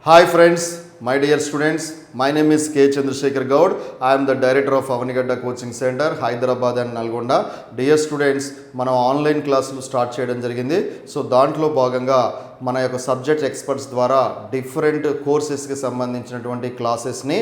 Hi friends, my dear students, my name is K. Chandrasekhar Gaud. I am the director of Avanigadda Coaching Center, Hyderabad and Nalgonda. Dear students, మనం online క్లాసులు start చేయడం జరిగింది. So దాంట్లో భాగంగా మన యొక్క subject experts ద్వారా different కోర్సెస్కి సంబంధించినటువంటి క్లాసెస్ని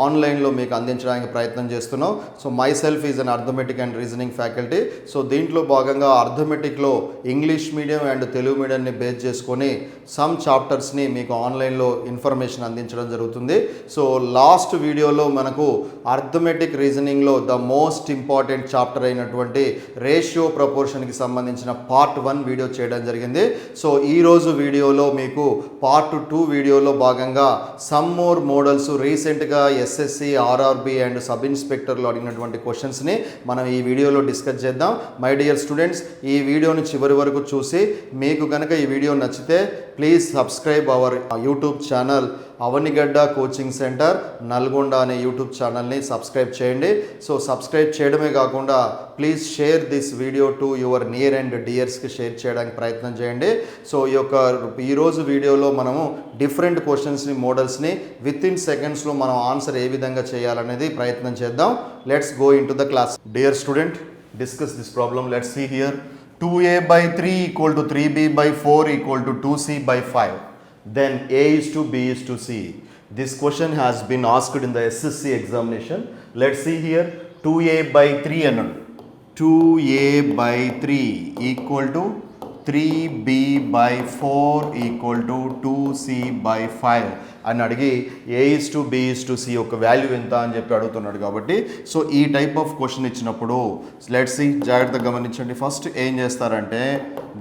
ఆన్లైన్లో మీకు అందించడానికి ప్రయత్నం చేస్తున్నాం. So myself is an arithmetic and reasoning faculty. So దీంట్లో భాగంగా అర్థమెటిక్లో ఇంగ్లీష్ మీడియం అండ్ తెలుగు మీడియంని బేస్ చేసుకొని సమ్ చాప్టర్స్ని మీకు ఆన్లైన్లో ఇన్ఫర్మేషన్ అందించడం జరుగుతుంది. సో లాస్ట్ వీడియోలో మనకు అర్థమెటిక్ రీజనింగ్లో ద మోస్ట్ ఇంపార్టెంట్ చాప్టర్ అయినటువంటి రేషియో ప్రపోర్షన్కి సంబంధించిన పార్ట్ 1 వీడియో చేయడం జరిగింది. సో ఈరోజు వీడియోలో మీకు పార్ట్ 2 వీడియోలో భాగంగా సమ్ మోర్ మోడల్స్ రీసెంట్గా ఎస్ఎస్సి, ఆర్ఆర్బి అండ్ సబ్ ఇన్స్పెక్టర్లో అడిగినటువంటి క్వశ్చన్స్ని మనం ఈ వీడియోలో డిస్కస్ చేద్దాం. మై డియర్ స్టూడెంట్స్, ఈ వీడియోని చివరి వరకు చూసి మీకు కనుక ఈ వీడియో నచ్చితే please subscribe our YouTube channel Avanigadda coaching centre Nalgonda అనే యూట్యూబ్ ఛానల్ని సబ్స్క్రైబ్ చేయండి. సో సబ్స్క్రైబ్ చేయడమే కాకుండా please share this video to your near and డియర్స్కి షేర్ చేయడానికి ప్రయత్నం చేయండి. సో ఈరోజు వీడియోలో మనము డిఫరెంట్ క్వశ్చన్స్ని, మోడల్స్ని విత్ ఇన్ సెకండ్స్లో మనం ఆన్సర్ ఏ విధంగా చేయాలనేది ప్రయత్నం చేద్దాం. Let's go into the class. Dear student, discuss this problem. Let's see here. 2a/3 = 3b/4 = 2c by 5. Then a is to b is to c. This question has been asked in the SSC examination. Let's see here. 2a/3 అన్నాడు. 2a/3 = 3b/4 = 2c/5 అని అడిగి a is to b is to c యొక్క value ఎంత అని చెప్పి అడుగుతున్నాడు. కాబట్టి so ఈ టైప్ ఆఫ్ క్వశ్చన్ ఇచ్చినప్పుడు లెట్స్ సీ, జాగ్రత్తగా గమనించండి. ఫస్ట్ ఏం చేస్తారంటే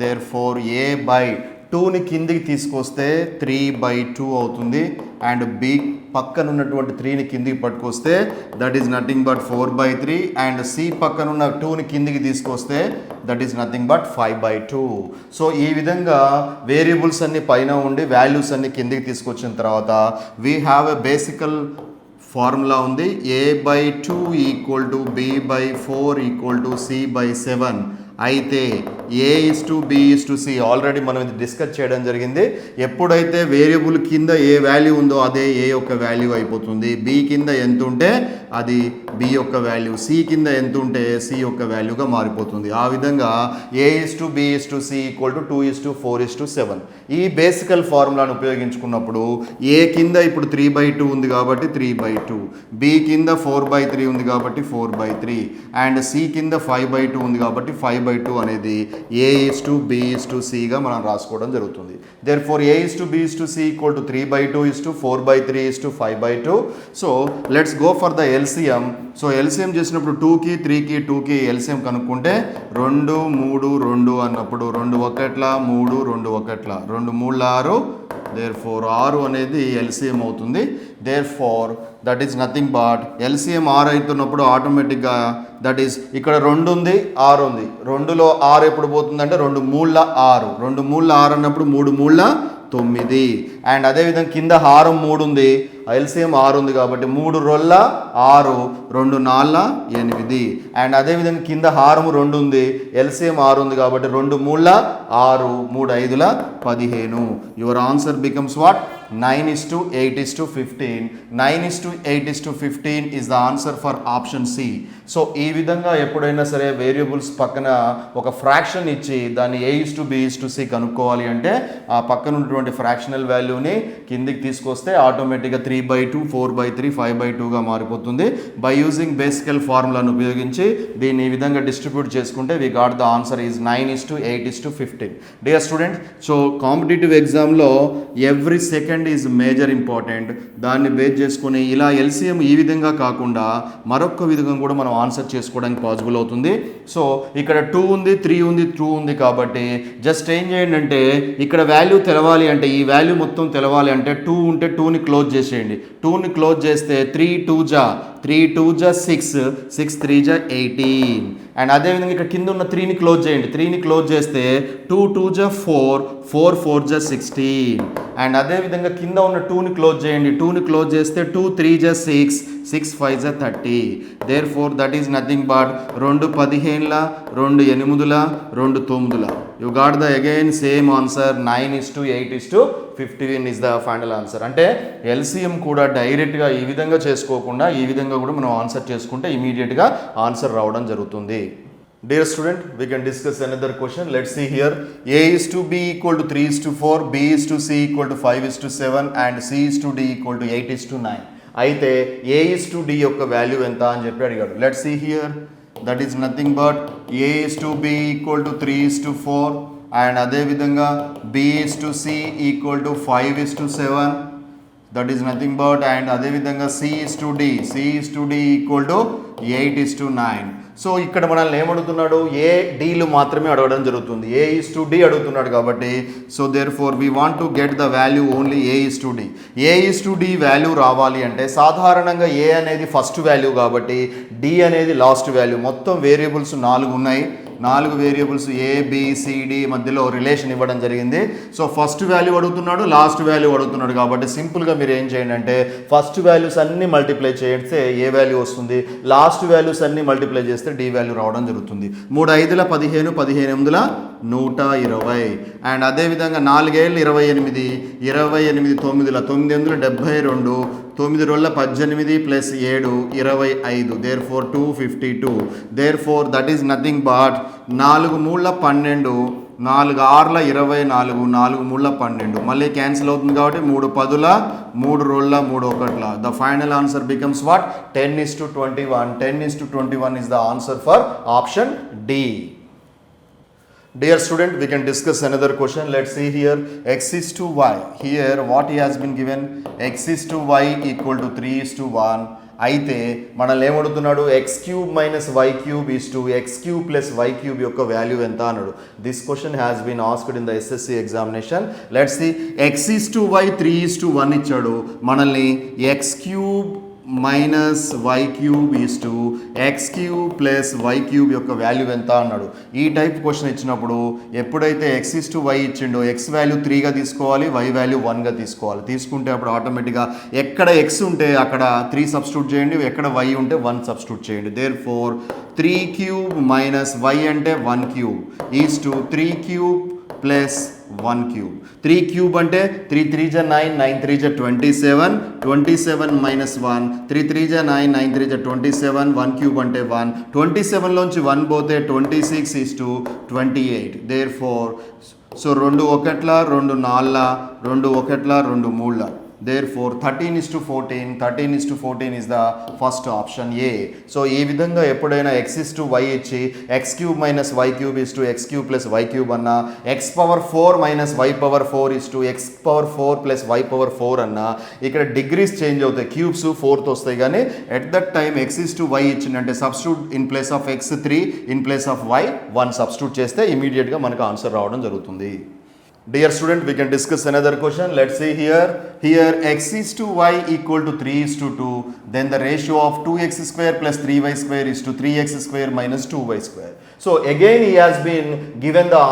therefore a/2ని కిందికి తీసుకొస్తే 3/2 అవుతుంది. అండ్ b పక్కన ఉన్నటువంటి 3ని కిందికి పట్టుకొస్తే that is nothing but 4/3. And c పక్కన ఉన్న 2ని కిందికి తీసుకొస్తే that is nothing but 5/2. So ఈ విధంగా వేరియబుల్స్ అన్ని పైన ఉండి వాల్యూస్ అన్ని కిందికి తీసుకొచ్చిన తర్వాత వీ హ్యావ్ ఎ బేసికల్ ఫార్ములా ఉంది. a/2 = b/4 = c/7. అయితే a is to b is to c already మనం ఇది డిస్కస్ చేయడం జరిగింది. ఎప్పుడైతే వేరియబుల్ కింద ఏ వాల్యూ ఉందో అదే a యొక్క వాల్యూ అయిపోతుంది. b కింద ఎంత ఉంటే అది b యొక్క వాల్యూ, c కింద ఎంత ఉంటే c యొక్క వాల్యూగా మారిపోతుంది. ఆ విధంగా a is to b is to c = 2:4:7. ఈ బేసికల్ ఫార్ములాను ఉపయోగించుకున్నప్పుడు a కింద ఇప్పుడు 3/2 ఉంది కాబట్టి 3/2, b కింద 4/3 ఉంది కాబట్టి 4/3, అండ్ c కింద 5/2 ఉంది కాబట్టి 5/2 అనేది a is to b is to c గా మనం రాసుకోవడం జరుగుతుంది. Therefore a is to b is to c = 3/2 is to 4/3 is to 5/2. So let's go for the LCM. So LCM చేసినప్పుడు 2కి 3కి 2కి LCM కనుక్కుంటే 2 3 2 అన్నప్పుడు 2 1 3 2 1 2 3 6. therefore 6 అనేది LCM అవుతుంది. therefore that is nothing but LCM 6 అవుతున్నప్పుడు ఆటోమేటిక్గా దట్ ఈస్ ఇక్కడ 2 ఉంది 6 ఉంది. 2లో 6 ఎప్పుడు పోతుందంటే 2 3 6, 2 3 6 అన్నప్పుడు 3 3 9. అండ్ అదేవిధంగా కింద హారం 3 ఉంది, ఎల్సిఎం 6 ఉంది కాబట్టి 3 2 6, 2 4 8. అండ్ అదేవిధంగా కింద హారం 2 ఉంది, ఎల్సిఎం 6 ఉంది కాబట్టి 2 3 6, 3 5 15. Your answer becomes what? 9:8:15. 9:8:15 is the answer for option C. So ఈ విధంగా ఎప్పుడైనా సరే వేరియబుల్స్ పక్కన ఒక ఫ్రాక్షన్ ఇచ్చి దాన్ని a:b:c కనుక్కోవాలి అంటే ఆ పక్కన ఉన్నటువంటి ఫ్రాక్షనల్ వాల్యూని కిందికి తీసుకొస్తే ఆటోమేటిక్గా 3/2, 4/3, 5/2గా మారిపోతుంది. బై యూజింగ్ బేసికల్ ఫార్ములాను ఉపయోగించి దీన్ని ఈ విధంగా డిస్ట్రిబ్యూట్ చేసుకుంటే we got the answer is 9:8:15. Dear student, so competitive ఎగ్జామ్లో every second is major important. దాన్ని బేస్ చేసుకుని ఇలా ఎల్సిఎం ఈ విధంగా కాకుండా మరొక విధంగా కూడా మనం ఆన్సర్ చేసుకోవడానికి పాసిబుల్ అవుతుంది. సో ఇక్కడ 2 ఉంది, 3 ఉంది, 2 ఉంది కాబట్టి జస్ట్ ఏం చేయండి అంటే ఇక్కడ వాల్యూ తెలవాలి అంటే ఈ వాల్యూ మొత్తం తెలవాలి అంటే 2 ఉంటే 2ని క్లోజ్ చేసేయండి. 2ని క్లోజ్ చేస్తే 3 2 6, 6 3 18. అండ్ అదేవిధంగా ఇక్కడ కింద ఉన్న 3ని క్లోజ్ చేయండి. 3ని క్లోజ్ చేస్తే 2 2 4, 4 4 16. అండ్ అదేవిధంగా కింద ఉన్న 2ని క్లోజ్ చేయండి. 2ని క్లోజ్ చేస్తే 2 3 6, 6 5 30. therefore that is nothing but 2 15, 2 8, 2 9. You got the again same answer 9:8:15 is the final answer. అంటే ఎల్సిఎం కూడా డైరెక్ట్గా ఈ విధంగా చేసుకోకుండా ఈ విధంగా కూడా మనం ఆన్సర్ చేసుకుంటే ఇమీడియట్గా ఆన్సర్ రావడం జరుగుతుంది. Dear student, we can discuss another question. Let's see here. A is to B equal to 3:4, B is to C equal to 5:7 and C is to D equal to 8:9. అయితే A is to D యొక్క value ఎంత అని చెప్పి అడిగాడు. Let's see here. That is nothing but A is to B equal to 3:4 and అదే విధంగా B is to C equal to 5:7. That is nothing but and అదే విధంగా C is to D equal to 8:9. So ఇక్కడ మనల్ని ఏమడుగుతున్నాడు, ఏ deal మాత్రమే అడగడం జరుగుతుంది. ఏ is to D అడుగుతున్నాడు కాబట్టి so therefore we want to get the value only A is to D. A is to D value రావాలి అంటే సాధారణంగా ఏ అనేది ఫస్ట్ వాల్యూ కాబట్టి డి అనేది లాస్ట్ వాల్యూ. మొత్తం వేరియబుల్స్ 4 ఉన్నాయి. 4 వేరియబుల్స్ ఏబిసిడి మధ్యలో రిలేషన్ ఇవ్వడం జరిగింది. సో ఫస్ట్ వాల్యూ అడుగుతున్నాడు, లాస్ట్ వాల్యూ అడుగుతున్నాడు కాబట్టి సింపుల్గా మీరు ఏం చేయండి అంటే ఫస్ట్ వాల్యూస్ అన్ని మల్టిప్లై చేస్తే ఏ వాల్యూ వస్తుంది, లాస్ట్ వాల్యూస్ అన్ని మల్టిప్లై చేస్తే డి వాల్యూ రావడం జరుగుతుంది. 3 5 15, 15 8 120 అండ్ అదేవిధంగా 4 7 28, 28 9 9 72, 9 2 18 plus 7 25, therefore 252. Therefore that is nothing but 4 3 12, 4 6 24, 4 3 12 మళ్ళీ క్యాన్సిల్ అవుతుంది కాబట్టి 3 10 3 2 3 1. The final answer becomes what 10:21. 10:21 is the answer for option D. Dear student, we can discuss another question. Let's see here. X is to y. Here what he has been given, x is to y equal to 3:1. అయితే మనల్ని ఏమడుగుతున్నాడు, X cube minus Y cube is to X cube plus Y cube యొక్క value ఎంత అన్నాడు. This question has been asked in the SSC examination. Let's see. X is to Y 3:1 ఇచ్చాడు. మనల్ని X cube minus Y cube is to X cube plus Y cube యొక్క value ఎంత అన్నాడు. ఈ type question ఇచ్చినప్పుడు ఎప్పుడైతే ఎక్స్ ఈస్ టు వై ఇచ్చిండో X value 3గా తీసుకోవాలి, వై వాల్యూ 1గా తీసుకోవాలి. తీసుకుంటే అప్పుడు ఆటోమేటిక్గా ఎక్కడ ఎక్స్ ఉంటే అక్కడ 3 సబ్స్టిట్యూట్ చేయండి, ఎక్కడ వై ఉంటే 1 సబ్స్టిట్యూట్ చేయండి. Therefore 3 cube minus Y అంటే 1 cube is to 3 cube plus 1 cube. 3 cube అంటే 3 3 9, 9 3 27, 27 మైనస్ 1, 3 3 9, 9 3 27, 1 క్యూబ్ అంటే 1, 27లోంచి 1 పోతే 26:28. Therefore so 2 1 2 4 2 1 2 3. Therefore 13:14, 13:14 is the first option A. So ఈ విధంగా ఎప్పుడైనా x is to y ఇచ్చి x cube minus y cube is to x cube plus y cube అన్నా, x power 4 minus y power 4 is to x power 4 plus y power 4 అన్నా, ఇక్కడ degrees change అవుతాయి, cubes 4తో వస్తాయి. కానీ at that time x is to y ఇచ్చిందంటే substitute in place of x 3, in place of y 1 substitute చేస్తే ఇమీడియట్గా మనకు ఆన్సర్ రావడం జరుగుతుంది. Dear student, we can discuss another question. Let's see here. Here x is to y equal to 3:2. Then the ratio of 2x square plus 3y square is to 3x square minus 2y square. So again he has been given the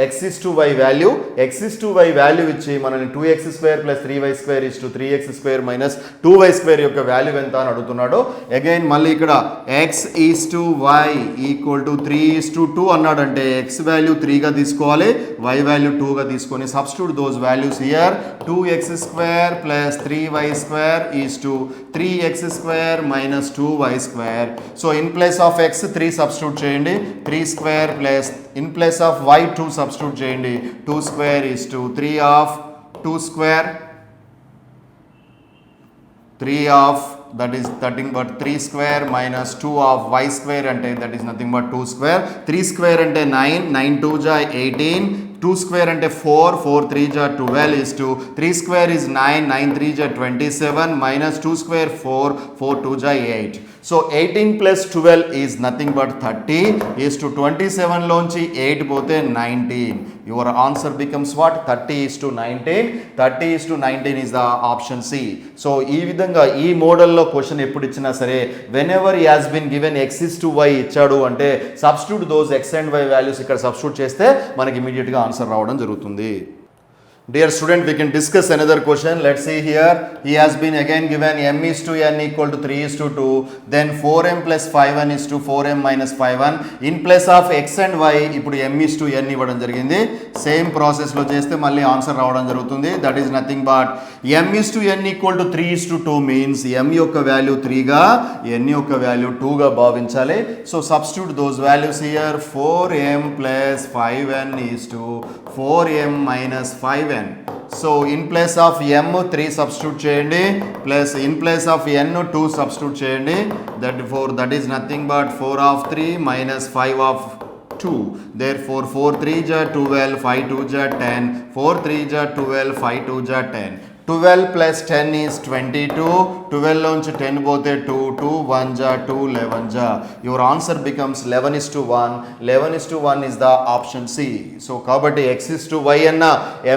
x is to y value. X is to y value ఇచ్చి మనని 2x square plus 3y square is to 3x square minus 2y square యొక్క value ఎంత అని అడుగుతున్నాడు. Again మళ్ళీ ఇక్కడ x is to y equal to 3:2 అన్నాడంటే x value 3గా తీసుకోవాలి, y వాల్యూ 2గా తీసుకొని substitute those values here. 2x square plus 3y square is to 3x square minus 2y square. So in place of x 3 substitute చేయండి, 3 square plus in place of y 2 substitute చేయండి. 2 square is to 3 of 2 square, 3 of that is nothing but 3 square minus 2 of y square అంటే that is nothing but 2 square. 3 square అంటే 9, 9 2 ja 18, 2 square అంటే 4, 4 3 ja 12 is to 3 square is 9, 9 3 ja 27 minus 2 square 4, 4 2 ja 8. So 18 plus 12 is nothing but 30 is to 27 లోంచి 8 పోతే 19. Your answer becomes what? 30:19. 30:19 is the option C. So ఈ విధంగా ఈ మోడల్లో question ఎప్పుడు ఇచ్చినా సరే whenever he has been given x is to y ఇచ్చాడు అంటే substitute those x and y values ఇక్కడ సబ్స్టిట్యూట్ చేస్తే మనకి ఇమీడియట్గా ఆన్సర్ రావడం జరుగుతుంది. Dear student, we can discuss another question. Let's see here. He has been again given m is to n equal to 3 is to 2. Then 4m plus 5n is to 4m minus 5n. In place of x and y, ఇప్పుడు m is to n ఇవ్వడం జరిగింది. Same ప్రాసెస్లో చేస్తే మళ్ళీ answer రావడం జరుగుతుంది. That is nothing but m is to n equal to 3 is to 2 means m యొక్క value 3గా n యొక్క వాల్యూ 2గా భావించాలి. So substitute those values here. 4m plus 5n is to 4m minus 5n. So in place of m 3 substitute cheyandi plus in place of n 2 substitute cheyandi. Therefore that is nothing but 4 of 3 minus 5 of 2. Therefore 4 3 ja 12, 5 2 ja 10, 4 3 ja 12, 5 2 ja 10. 12 plus 10 is 22. 12 లోంచి 10 పోతే 2, 2 1 ja 2, 11 ja. Your answer becomes 11 is to 1. 11 is to 1 is the option C. So కాబట్టి x is to y అన్న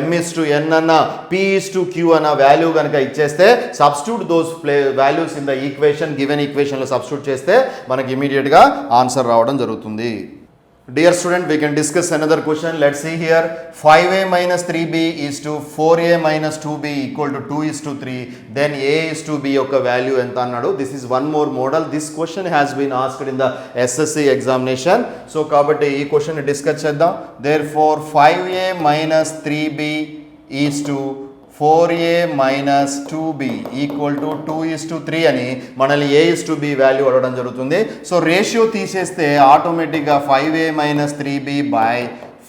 m is to n అన్న p is to q అన్న value కనుక ఇచ్చేస్తే substitute those values in the equation, given equation లో substitute చేస్తే మనకి immediate గా ఆన్సర్ రావడం జరుగుతుంది. Dear student, we can discuss another question. Let's see here. 5a minus 3b is to 4a minus 2b equal to 2 is to 3. Then a is to b యొక్క value ఎంత అన్నాడు. This is one more model. This question has been asked in the SSC examination. So కాబట్టి ఈ question discuss చేద్దాం. Therefore 5a minus 3b is to 4a minus 2b equal to 2 is to 3 అని మనల్ని a is to b value అడగడం జరుగుతుంది. So ratio తీసేస్తే ఆటోమేటిక్గా 5a minus 3b by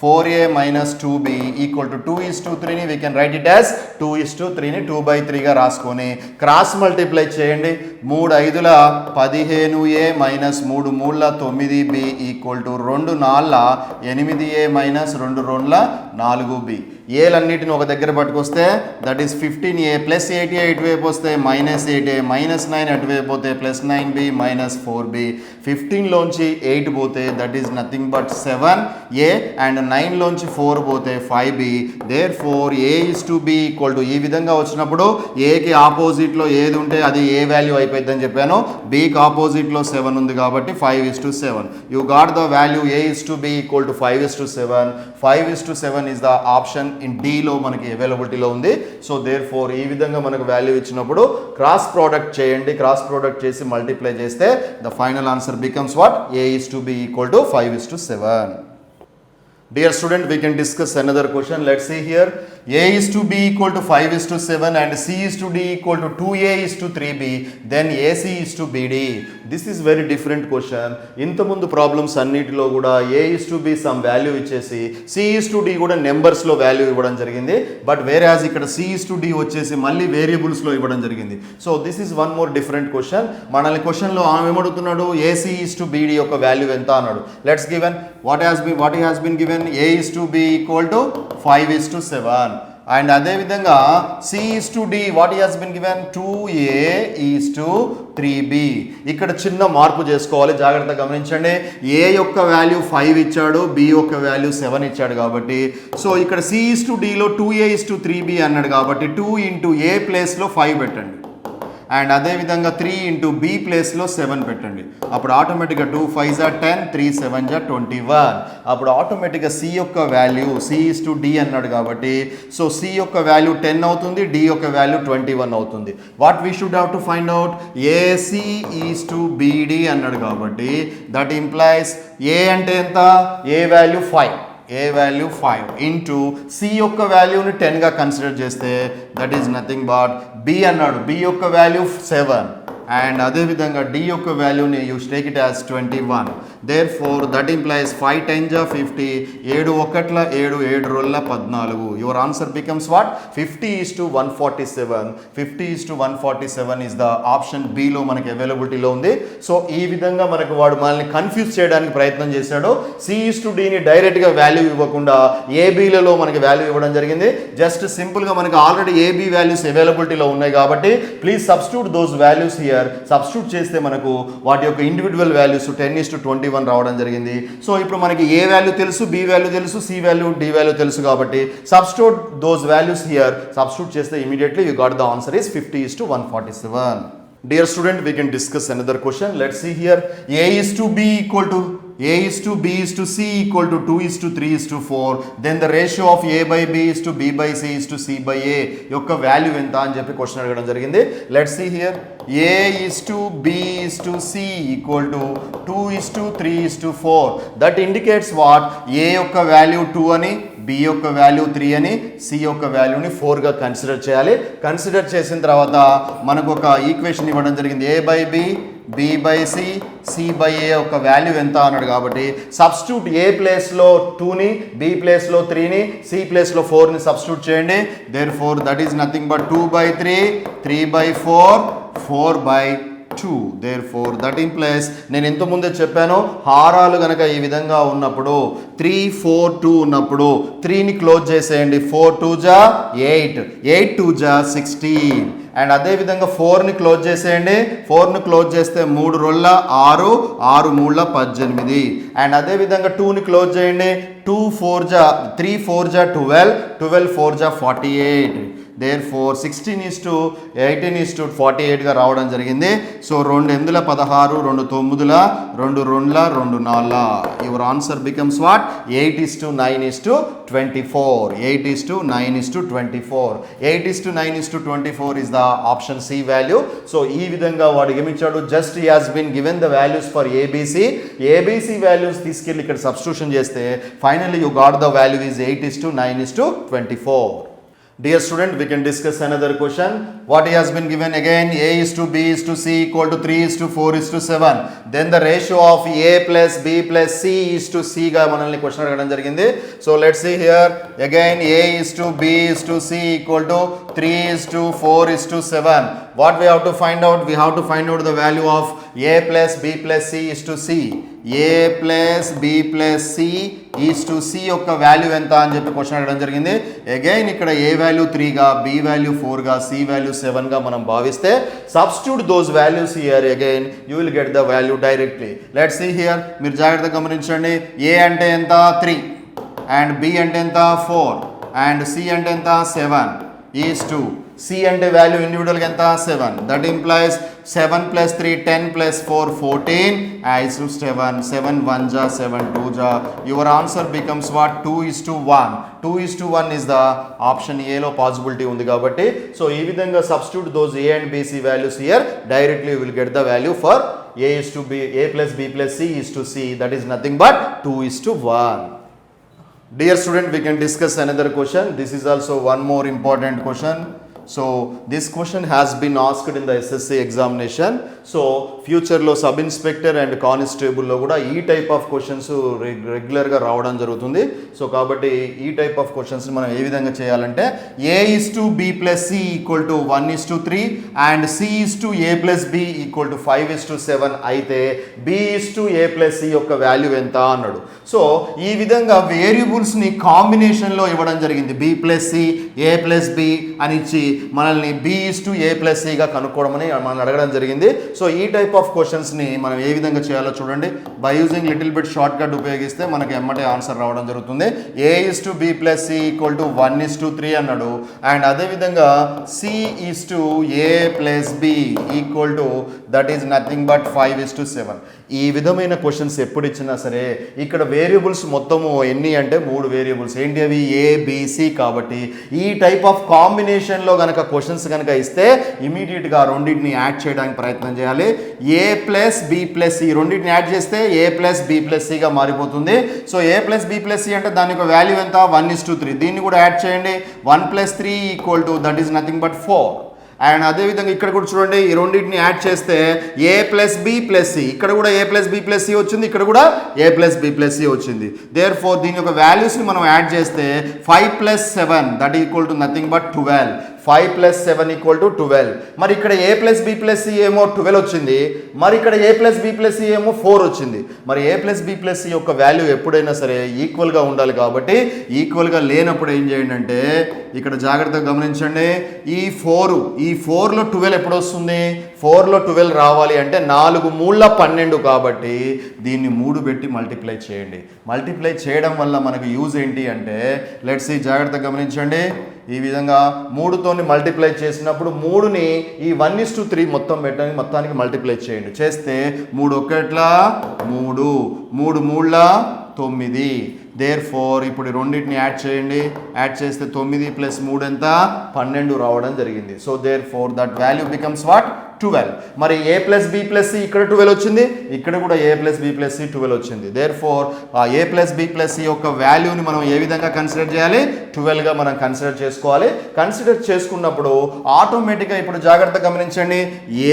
4a minus 2b equal to 2 is to 3ని we can write it as 2 is to 3ని 2 by 3గా రాసుకొని cross multiply చేయండి. 3 5ల 15a minus 3 3ల 9b equal to 2 4ల 8a minus 2 2ల 4b. ఏలన్నిటిని ఒక దగ్గర పట్టుకొస్తే that is 15a plus 8a ఇటువైపు వస్తే minus 8a minus 9 అటువైపు పోతే plus 9b minus 4b. 15లోంచి 8 పోతే that is nothing but 7a and 9లోంచి 4 పోతే 5b. Therefore a is to b equal to ఈ విధంగా వచ్చినప్పుడు ఏకి ఆపోజిట్లో ఏది ఉంటే అది ఏ వాల్యూ అయిపోయింది అని చెప్పాను. bకి ఆపోజిట్లో 7 ఉంది కాబట్టి 5 is to 7. You got the value a is to b equal to 5 is to 7. 5 is to 7 is the option in D లో మనకి అవైలబిలిటీలో ఉంది. సో దేర్ ఫోర్ ఈ విధంగా మనకు వాల్యూ ఇచ్చినప్పుడు క్రాస్ ప్రోడక్ట్ చేయండి. క్రాస్ ప్రోడక్ట్ చేసి మల్టిప్లై చేస్తే the final answer becomes what a is to b equal to 5 is to 7. Dear student, we can discuss another question. Let's see here. A is to b equal to 5 is to 7 and c is to d equal to 2a is to 3b. Then ac is to bd. This is very different question. ఇంతకుముందు problems అన్నిటిలో కూడా a is to b some value ఇచ్చేసి c is to d కూడా నెంబర్స్లో value ఇవ్వడం జరిగింది. But వేరే as ఇక్కడ c is to d వచ్చేసి మళ్ళీ వేరియబుల్స్లో ఇవ్వడం జరిగింది. So this is one more different question. మనల్ని క్వశ్చన్లో ఏమడుగుతున్నాడు, ac is to bd యొక్క వాల్యూ ఎంత అన్నాడు. Let's given what he has been given. A is to b equal to 5 is to 7 and అదేవిధంగా c is to d what he has been given 2a is to 3b. ఇక్కడ చిన్న మార్పు చేసుకోవాలి, జాగ్రత్తగా గమనించండి. a యొక్క వాల్యూ 5 ఇచ్చాడు, b యొక్క వాల్యూ 7 ఇచ్చాడు కాబట్టి సో ఇక్కడ c is to d లో 2a is to 3b అన్నాడు కాబట్టి 2 ఇంటూ a ప్లేస్లో 5 పెట్టండి అండ్ అదేవిధంగా 3 ఇంటూ బి ప్లేస్లో 7 పెట్టండి. అప్పుడు ఆటోమేటిక్గా 2 5 జా 10, 3 7 జా 21. అప్పుడు ఆటోమేటిక్గా సి యొక్క value C is to D అన్నాడు కాబట్టి సో సి యొక్క వాల్యూ 10 అవుతుంది, డి యొక్క వాల్యూ 21 అవుతుంది. What we should have to find out AC is to BD అన్నాడు కాబట్టి దట్ ఇంప్లైస్ ఏ అంటే ఎంత, A value 5, A value 5 into C యొక్క వాల్యూని 10గా కన్సిడర్ చేస్తే that is nothing but B అన్నాడు, బి యొక్క వాల్యూ 7 అండ్ అదేవిధంగా డి యొక్క వాల్యూని you take it as 21. Therefore that implies 5 10 జా 50, 7 1 7, 7 2 14. Your answer becomes what 50 is to 147. 50 is to 147 is the option below మనకి అవైలబిలిటీలో ఉంది. సో ఈ విధంగా మనకు వాడు మనల్ని కన్ఫ్యూజ్ చేయడానికి ప్రయత్నం చేశాడు. సి ఈస్ టు డిని డైరెక్ట్గా వాల్యూ ఇవ్వకుండా ఏబీలలో మనకి వాల్యూ ఇవ్వడం జరిగింది. జస్ట్ సింపుల్గా మనకి ఆల్రెడీ ఏబీ వాల్యూస్ అవైలబిలిటీలో ఉన్నాయి కాబట్టి please substitute those values here. Substitute చేస్తే మనకు వాటి యొక్క ఇండివిజువల్ వాల్యూస్ 10 is to 21 రావడం జరిగింది. సో ఇప్పుడు మనకి ఏ వాల్యూ తెలుసు, బి వాల్యూ తెలుసు, సి వాల్యూ, డి వాల్యూ తెలుసు కాబట్టి substitute those values here. Substitute చేస్తే immediately you got the answer is 50 is to 147. Dear student, we can discuss another question. Let's see here. A is to B equal to A is to B is to C equal to 2 is to 3 is to 4, then the ratio of A by B is to B by C is to C by A యొక్క value ఎంత అని చెప్పి question అడగడం జరిగింది. Let's see here. A is to B is to C equal to 2 is to 3 is to 4. That indicates what? A యొక్క value 2 అని, B యొక్క value 3 అని, C యొక్క వాల్యూని 4గా కన్సిడర్ చేయాలి. కన్సిడర్ చేసిన తర్వాత మనకు ఒక ఈక్వేషన్ ఇవ్వడం జరిగింది. A by B, B by C, C by A ఒక వాల్యూ ఎంత అన్నాడు కాబట్టి సబ్స్టిట్యూట్ A ప్లేస్లో 2ని, B ప్లేస్లో 3ని, C ప్లేస్లో 4ని సబ్స్టిట్యూట్ చేయండి. Therefore that is nothing but 2 by 3, 3 by 4, 4 by 2. Therefore that implies, నేను ఇంత ముందే చెప్పాను, హారాలు గనక ఈ విధంగా ఉన్నప్పుడు 3, 4, 2 ఉన్నప్పుడు 3ని క్లోజ్ చేసేయండి. 4 2 జా 8, 8 2 జా 16. అండ్ అదేవిధంగా 4ని క్లోజ్ చేసేయండి. 4ని క్లోజ్ చేస్తే 3 రోళ్ళ 6, 6 మూళ్ళ 18. అండ్ అదేవిధంగా 2ని క్లోజ్ చేయండి. 2 4 జా 3 4 జా 12, 12 4 జా 48. Therefore 16 is to 18 is to 48గా రావడం జరిగింది. So 2 8 16, 2 9, 2 2 2 4. Your answer becomes what? 8 is to 9 is to 24. 8 is to 9 is to 24. 8 is to 9 is to 24 is the option C value. So ఈ విధంగా వాడు ఏమిచ్చాడు? Just he has been given the values for ABC values తీసుకెళ్ళి ఇక్కడ substitution చేస్తే finally you got the value is 8 is to 9 is to 24. Dear student, we can discuss another question. What he has been given again, A is to B is to C equal to 3 is to 4 is to 7. Then the ratio of A plus B plus C is to C గా మనల్ని question అడగడం జరిగింది. So let's see here. Again A is to B is to C equal to 3 is to 4 is to 7. What we have to find out? We have to find out the value of A plus B plus C is to C. A plus B plus C is to C యొక్క value ఎంత అని చెప్పి question అడగడం జరిగింది. Again ఇక్కడ A value 3గా, B value 4గా, C value 7గా మనం భావిస్తే substitute those values here again you will get the value directly. Let's see here. మీరు జాగ్రత్తగా గమనించండి. ఏ అంటే ఎంత? 3. అండ్ బి అంటే ఎంత? 4. అండ్ సి అంటే ఎంత? 7 ఈజ్ టు సి అంటే వాల్యూ ఇండివిజువల్గా ఎంత? 7. That implies 7 plus 3 10 plus 4 14 is to 7. 7 1 ja 7 2 ja. Your answer becomes what? 2 is to 1. 2 is to 1 is the option A లో పాసిబిలిటీ ఉంది కాబట్టి సో ఈ విధంగా substitute those A and B C values here, directly you will get the value for A is to B, A plus B plus C is to C, that is nothing but 2 is to 1. Dear student, we can discuss another question. This is also one more important question. So this question has been asked in the SSC examination. So future లో sub inspector and కానిస్టేబుల్లో కూడా ఈ type of questions రెగ్యులర్గా రావడం జరుగుతుంది. So కాబట్టి ఈ type of questions మనం ఏ విధంగా చేయాలంటే A is to B plus C equal to 1 is to 3 and C is to A plus B equal to 5 is to 7 అయితే B is to A plus C యొక్క value ఎంత అన్నాడు. So ఈ విధంగా వేరియబుల్స్ని కాంబినేషన్లో ఇవ్వడం జరిగింది. B plus C, A plus B అని ఇచ్చి మనల్ని B is to A plus C గా కనుక్కోవడం అని మనం అడగడం జరిగింది. సో ఈ టైప్ ఆఫ్ క్వశ్చన్స్ని మనం ఏ విధంగా చేయాలో చూడండి. By using little bit short cut ఉపయోగిస్తే మనకి ఎమ్మటే ఆన్సర్ రావడం జరుగుతుంది. A is to B plus C equal to 1 is to 3 అన్నాడు. అండ్ అదేవిధంగా C is to A plus B equal to that is nothing but 5 is to 7. ఈ విధమైన questions ఎప్పుడు ఇచ్చినా సరే ఇక్కడ వేరియబుల్స్ మొత్తము ఎన్ని అంటే 3 వేరియబుల్స్. ఏంటి అవి? ABC కాబట్టి ఈ టైప్ ఆఫ్ కాంబినేషన్లో కనుక క్వశ్చన్స్ కనుక ఇస్తే ఇమీడియట్గా రెండింటిని యాడ్ చేయడానికి ప్రయత్నం చేయాలి. A plus B plus C రెండింటిని యాడ్ చేస్తే A ప్లస్ B ప్లస్ Cగా మారిపోతుంది. So A plus B plus C అంటే దాని యొక్క వాల్యూ ఎంత? 1 is to 3. దీన్ని కూడా యాడ్ చేయండి. 1 plus 3 equal to that is nothing but 4. And అదేవిధంగా ఇక్కడ కూడా చూడండి, ఈ రెండింటిని యాడ్ చేస్తే A plus B plus C, ఇక్కడ కూడా A plus B plus C వచ్చింది, ఇక్కడ కూడా A plus B plus C వచ్చింది. దేర్ ఫోర్ దీని యొక్క వాల్యూస్ని మనం యాడ్ చేస్తే 5 plus 7 that equal to nothing but 12. 5 plus 7 equal to 12. మరి ఇక్కడ A plus B plus C ఏమో 12 వచ్చింది, మరి ఇక్కడ A plus B plus C ఏమో 4 వచ్చింది. మరి A plus B plus C యొక్క వాల్యూ ఎప్పుడైనా సరే ఈక్వల్గా ఉండాలి కాబట్టి ఈక్వల్గా లేనప్పుడు ఏం చేయండి అంటే ఇక్కడ జాగ్రత్తగా గమనించండి. ఈ 4లో 12 ఎప్పుడు వస్తుంది? 4లో 12 రావాలి అంటే 4 మూళ్ళ 12 కాబట్టి దీన్ని 3 పెట్టి మల్టిప్లై చేయండి. మల్టిప్లై చేయడం వల్ల మనకు యూజ్ ఏంటి అంటే లెట్స్ సీ, జాగ్రత్తగా గమనించండి. ఈ విధంగా 3తోని మల్టిప్లై చేసినప్పుడు 3ని ఈ 1:3 మొత్తం పెట్టండి, మొత్తానికి మల్టిప్లై చేయండి. చేస్తే 3 ఒకట్లా 3, 3 మూళ్ళ 9. దేర్ఫోర్ ఇప్పుడు రెండింటిని యాడ్ చేయండి. యాడ్ చేస్తే 9 + 3 ఎంత? 12 రావడం జరిగింది. So therefore that value becomes what? 12. మరి a + b + c ఇక్కడ 12 వచ్చింది, ఇక్కడ కూడా a + b + c 12 వచ్చింది. దేర్ఫోర్ ఆ a + b + c యొక్క వాల్యూని మనం ఏ విధంగా కన్సిడర్ చేయాలి? 12గా మనం కన్సిడర్ చేసుకోవాలి. కన్సిడర్ చేసుకున్నప్పుడు ఆటోమేటిక్గా ఇప్పుడు జాగ్రత్తగా గమనించండి,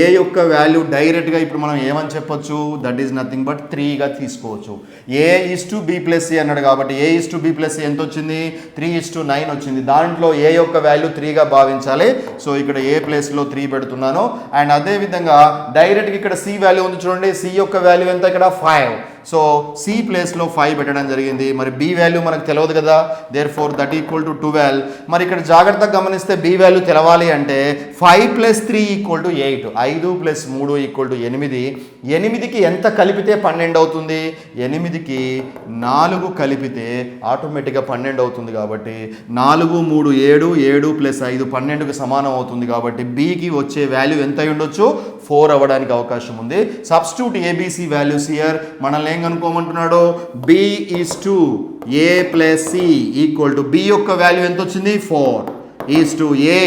a యొక్క వాల్యూ డైరెక్ట్గా ఇప్పుడు మనం ఏమని చెప్పొచ్చు? దట్ ఈస్ నథింగ్ బట్ 3గా తీసుకోవచ్చు. a = b + c అన్నాడు కాబట్టి a = b + c ఎంత వచ్చింది? 3:9 వచ్చింది. దాంట్లో a యొక్క వాల్యూ 3గా భావించాలి. సో ఇక్కడ a ప్లేస్లో 3 పెడుతున్నాను. అండ్ అదే విధంగా డైరెక్ట్గా ఇక్కడ సి వాల్యూ ఉంది చూడండి, సి యొక్క వాల్యూ ఎంత? ఇక్కడ 5. సో సి ప్లేస్లో 5 పెట్టడం జరిగింది. మరి బి వాల్యూ మనకు తెలియదు కదా, దేర్ఫోర్ దట్ ఈక్వల్ టు 12. మరి ఇక్కడ జాగ్రత్తగా గమనిస్తే బి వాల్యూ తెలవాలి అంటే 5 + 3 = 8, 5 + 3 = 8. 8కి ఎంత కలిపితే 12 అవుతుంది? 8కి 4 కలిపితే ఆటోమేటిక్గా 12 అవుతుంది. కాబట్టి 4, 3, 7, 7 + 5 12కి సమానం అవుతుంది. కాబట్టి బికి వచ్చే వాల్యూ ఎంత అయి ఉండొచ్చు? 4 అవ్వడానికి అవకాశం ఉంది. Substitute ABC values here. మనల్ని ఏం కనుక్కోమంటున్నాడు? b = a + c = b యొక్క వాల్యూ ఎంత వచ్చింది? 4 a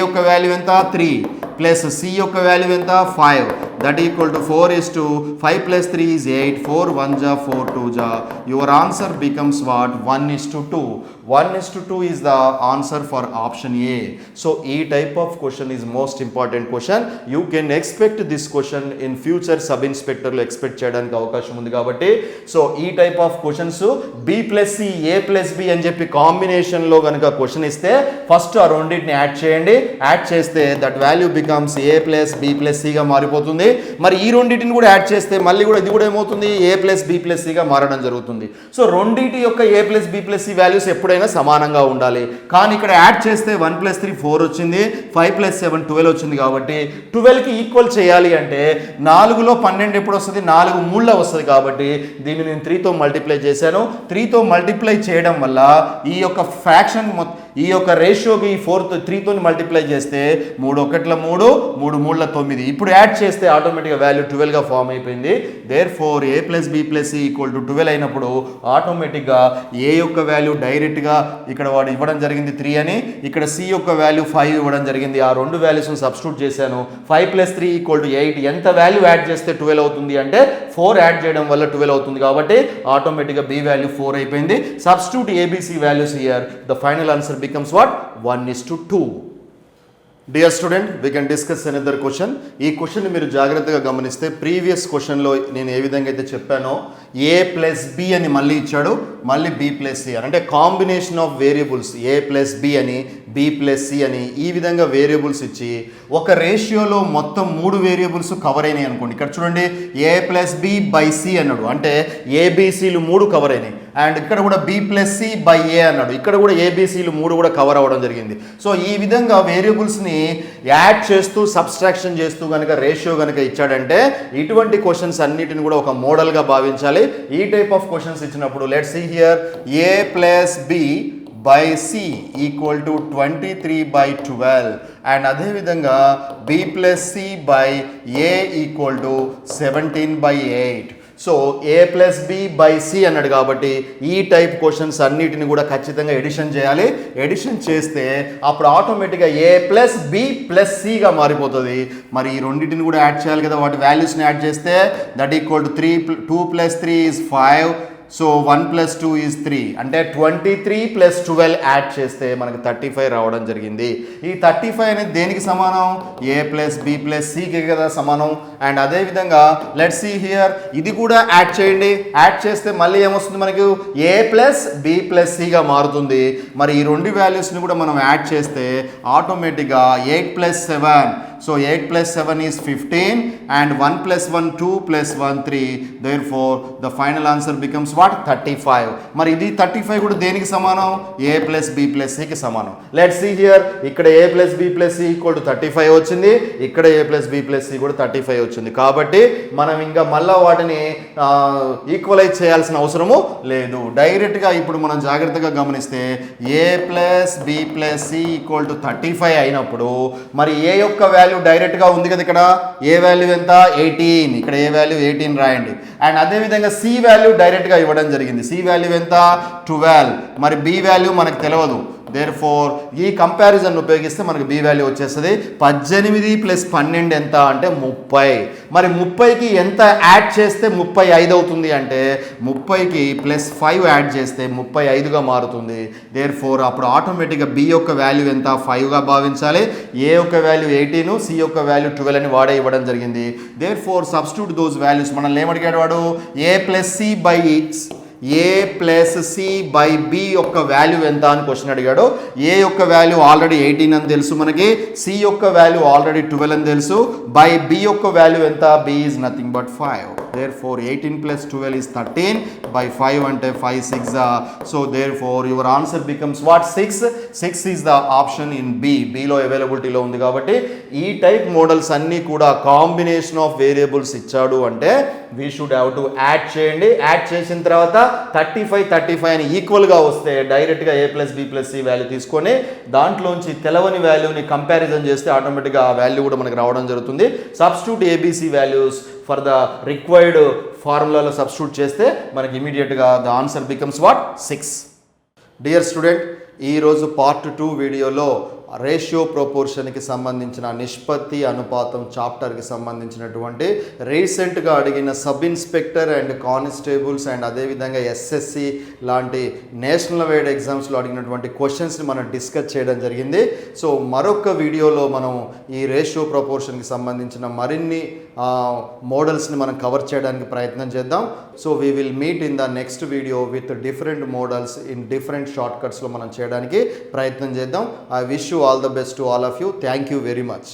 యొక్క వాల్యూ ఎంత? 3 ప్లస్ c యొక్క వాల్యూ ఎంత? 5. That equal to 4 5 + 3 is 8. 4 1 ja 4 2 ja. Your answer becomes what? 1:2. 1:2 is the answer for option A. So E type of question is most important question. You can expect this question in future sub inspector lo expect cheyadaniki avakasham undi kabatti, so E type of questions B + C A + B అని చెప్పి combination లో గనుక question ఇస్తే first ఆ రెండింటిని add చేయండి. Add చేస్తే that value becomes A + B + C గా మారిపోతుంది. మరి ఈ రెండింటిని కూడా యాడ్ చేస్తే మళ్ళీ కూడా ఇది కూడా ఏమవుతుంది? A + B + C గా మారడం జరుగుతుంది. సో రెండింటి యొక్క A + B + C వాల్యూస్ ఎప్పుడైనా సమానంగా ఉండాలి. కానీ ఇక్కడ యాడ్ చేస్తే 1 + 3 4 వచ్చింది, 5 + 7 12 వచ్చింది. కాబట్టి 12కి ఈక్వల్ చేయాలి అంటే 4లో 12 ఎప్పుడు వస్తుంది? 4 మూళ్ళ వస్తుంది. కాబట్టి దీన్ని నేను 3తో మల్టిప్లై చేశాను. 3తో మల్టిప్లై చేయడం వల్ల ఈ యొక్క ఫ్రాక్షన్ ఈ యొక్క రేషియోకి 3తో మల్టిప్లై చేస్తే 3 ఒకట్ల 3, 3 మూళ్ళ 9. ఇప్పుడు యాడ్ చేస్తే ఆటోమేటిక్గా వాల్యూ 12గా ఫామ్ అయిపోయింది. దేర్ఫోర్ A + B + C = 12 అయినప్పుడు ఆటోమేటిక్గా A యొక్క వాల్యూ డైరెక్ట్గా ఇక్కడ వాడు ఇవ్వడం జరిగింది 3 అని, ఇక్కడ C యొక్క వాల్యూ 5 ఇవ్వడం జరిగింది. ఆ రెండు వాల్యూస్ని సబ్స్టిట్యూట్ చేశాను. 5 + 3 = 8. ఎంత వాల్యూ యాడ్ చేస్తే 12 అవుతుంది అంటే 4 యాడ్ చేయడం వల్ల 12 అవుతుంది. కాబట్టి ఆటోమేటిక్గా B వాల్యూ 4 అయిపోయింది. Substitute ABC values here. The final answer becomes what? 1:2. Dear student, we can discuss another question. ఈ క్వశ్చన్ మీరు జాగ్రత్తగా గమనిస్తే ప్రీవియస్ క్వశ్చన్లో నేను ఏ విధంగా అయితే చెప్పానో A + B అని మళ్ళీ ఇచ్చాడు, మళ్ళీ B + C అని, అంటే combination of variables A + B అని B + C అని ఈ విధంగా వేరియబుల్స్ ఇచ్చి ఒక రేషియోలో మొత్తం 3 వేరియబుల్స్ కవర్ అయినాయి అనుకోండి. ఇక్కడ చూడండి A + B / C అన్నాడు, అంటే ABCలు 3 కవర్ అయినాయి. అండ్ ఇక్కడ కూడా B + C / A అన్నాడు, ఇక్కడ కూడా ABCలు 3 కూడా కవర్ అవ్వడం జరిగింది. సో ఈ విధంగా వేరియబుల్స్ని యాడ్ చేస్తూ సబ్స్ట్రాక్షన్ చేస్తూ కనుక రేషియో కనుక ఇచ్చాడంటే ఇటువంటి క్వశ్చన్స్ అన్నిటిని కూడా ఒక మోడల్గా భావించాలి. ఈ టైప్ ఆఫ్ క్వశ్చన్స్ ఇచ్చినప్పుడు let's see here A + B / C = 23/12 and అదేవిధంగా B + C / A = 17/8. So A + B / C అన్నాడు కాబట్టి ఈ టైప్ క్వశ్చన్స్ అన్నిటిని కూడా ఖచ్చితంగా ఎడిషన్ చేయాలి. ఎడిషన్ చేస్తే అప్పుడు ఆటోమేటిక్గా A + B + C గా మారిపోతుంది. మరి ఈ రెండింటిని కూడా యాడ్ చేయాలి కదా, వాటి వాల్యూస్ని యాడ్ చేస్తే that equal to 2 + 3 is 5. So 1 + 2 is 3, అంటే 23 + 12 యాడ్ చేస్తే మనకు 35 రావడం జరిగింది. ఈ 35 అనేది దేనికి సమానం? A + B + Cకి కదా సమానం. అండ్ అదేవిధంగా లెట్స్ సీ హియర్ ఇది కూడా యాడ్ చేయండి. యాడ్ చేస్తే మళ్ళీ ఏమొస్తుంది మనకు? A + B + Cగా మారుతుంది. మరి ఈ రెండు వాల్యూస్ని కూడా మనం యాడ్ చేస్తే ఆటోమేటిక్గా 8 + 7, so 8 plus 7 is 15 and 1 plus 1 2 plus 1 3. Therefore the final answer becomes what? 35. మరి ఇది 35 కూడా దేనికి సమానం? a plus b plus c కి సమానం. Let's see here. ఇక్కడ a plus b plus c equal to 35 వచ్చింది, ఇక్కడ a plus b plus c కూడా 35 వచ్చింది. కాబట్టి మనం ఇంకా మళ్ళా వాటిని ఈక్వలైజ్ చేయాల్సిన అవసరము లేదు. డైరెక్ట్గా ఇప్పుడు మనం జాగ్రత్తగా గమనిస్తే a plus b plus c equal to 35 అయినప్పుడు మరి a యొక్క వాల్యూ డైరెక్ట్గా ఉంది కదా, ఇక్కడ a వాల్యూ ఎంత? 18. ఇక్కడ a వాల్యూ 18 రాయండి. అండ్ అదేవిధంగా c వాల్యూ డైరెక్ట్గా ఇవ్వడం జరిగింది. c వాల్యూ ఎంత? 12. మరి b వాల్యూ మనకు తెలియదు. దేర్ఫోర్ ఈ కంపారిజన్ ఉపయోగిస్తే మనకు బి వాల్యూ వచ్చేస్తుంది. 18 ప్లస్ 12 ఎంత అంటే 30. మరి 30కి ఎంత యాడ్ చేస్తే 35 అవుతుంది అంటే 30కి ప్లస్ 5 యాడ్ చేస్తే 35గా మారుతుంది. దేర్ఫోర్ అప్పుడు ఆటోమేటిక్గా బి యొక్క వాల్యూ ఎంత? 5గా భావించాలి. ఏ యొక్క వాల్యూ 18, సి యొక్క వాల్యూ 12 అని వాడే ఇవ్వడం జరిగింది. Therefore substitute those values. మనల్ని ఏమడిగాడు వాడు? A plus C by A plus C by B యొక్క వాల్యూ ఎంత అని క్వశ్చన్ అడిగాడు. ఏ యొక్క వాల్యూ ఆల్రెడీ 18 అని తెలుసు మనకి, సి యొక్క వాల్యూ ఆల్రెడీ 12 అని తెలుసు, బై బి యొక్క వాల్యూ ఎంత? B is nothing but 5. Therefore 18 plus 12 is 13 by 5 అంటే 5 6. So therefore your answer becomes what? 6. 6 is the option in B. B లో అవైలబిలిటీలో ఉంది కాబట్టి ఈ టైప్ మోడల్స్ అన్నీ కూడా కాంబినేషన్ ఆఫ్ వేరియబుల్స్ ఇచ్చాడు అంటే we should have to add చేయండి. యాడ్ చేసిన తర్వాత 35 అని ఈక్వల్గా వస్తే డైరెక్ట్గా A plus B plus C value తీసుకొని దాంట్లోంచి తెలవని వాల్యూని కంపారిజన్ చేస్తే ఆటోమేటిక్గా ఆ వాల్యూ కూడా మనకు రావడం జరుగుతుంది. Substitute ABC values for the required ఫార్ములాలో సబ్స్టిట్యూట్ చేస్తే మనకి ఇమీడియట్గా the answer becomes what? 6. Dear student, ఈరోజు పార్ట్ 2 వీడియోలో రేషియో ప్రపోర్షన్కి సంబంధించిన నిష్పత్తి అనుపాతం చాప్టర్కి సంబంధించినటువంటి రీసెంట్గా అడిగిన sub inspector and constables and అదేవిధంగా ఎస్ఎస్సి లాంటి నేషనల్ వైడ్ ఎగ్జామ్స్లో అడిగినటువంటి క్వశ్చన్స్ని మనం డిస్కస్ చేయడం జరిగింది. సో మరొక వీడియోలో మనం ఈ రేషియో ప్రపోర్షన్కి సంబంధించిన మరిన్ని మోడల్స్ని మనం కవర్ చేయడానికి ప్రయత్నం చేద్దాం. So we will meet in the next video with different models in different short కట్స్లో మనం చేయడానికి ప్రయత్నం చేద్దాం. I wish you all the best to all of you. Thank you very much.